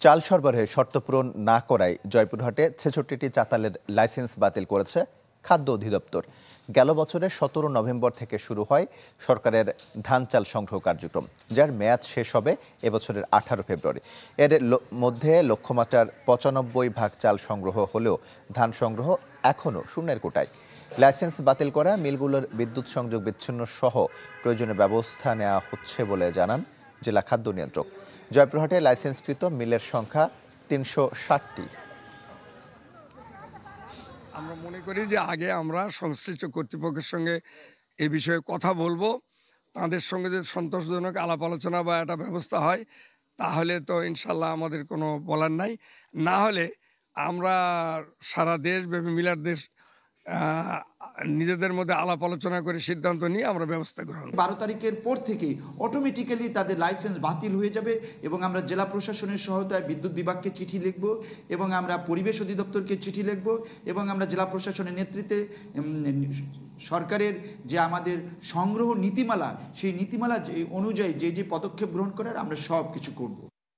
চাল সরবরাহে শর্ত পূরণ না করায় জয়পুরহাটে ৬৬টি চাতালের লাইসেন্স বাতিল করেছে খাদ্য অধিদপ্তর। গেল বছরের ১৭ নভেম্বর থেকে শুরু হয় সরকারের ধান চাল সংগ্রহ কার্যক্রম, যার মেয়াদ শেষ হবে এবছরের ১৮ ফেব্রুয়ারি। এর মধ্যে লক্ষ্যমাত্রার ৯৫ ভাগ চাল সংগ্রহ হলেও ধান সংগ্রহ এখনও শূন্যের কোটায়। লাইসেন্স বাতিল করা মিলগুলোর বিদ্যুৎ সংযোগ বিচ্ছিন্ন সহ প্রয়োজনীয় ব্যবস্থা নেওয়া হচ্ছে বলে জানান জেলা খাদ্য নিয়ন্ত্রক। জয়পুরহাটে লাইসেন্সকৃত মিলের সংখ্যা ৩৬০টি। আমরা মনে করি যে আগে আমরা সংশ্লিষ্ট কর্তৃপক্ষের সঙ্গে এই বিষয়ে কথা বলবো, তাদের সঙ্গে যদি সন্তোষজনক আলাপ আলোচনা বা একটা ব্যবস্থা হয় তাহলে তো ইনশাল্লাহ আমাদের কোনো বলার নাই। না হলে আমরা সারা দেশব্যাপী মিলারদের নিজেদের মধ্যে আলাপ আলোচনা করে সিদ্ধান্ত নিয়ে আমরা ব্যবস্থা গ্রহণ। ১২ তারিখের পর থেকেই অটোমেটিক্যালি তাদের লাইসেন্স বাতিল হয়ে যাবে এবং আমরা জেলা প্রশাসনের সহায়তায় বিদ্যুৎ বিভাগকে চিঠি লিখব এবং আমরা পরিবেশ অধিদপ্তরকে চিঠি লিখব এবং আমরা জেলা প্রশাসনের নেতৃত্বে সরকারের যে আমাদের সংগ্রহ নীতিমালা, সেই নীতিমালা অনুযায়ী যে পদক্ষেপ গ্রহণ করার আমরা সব কিছু করব।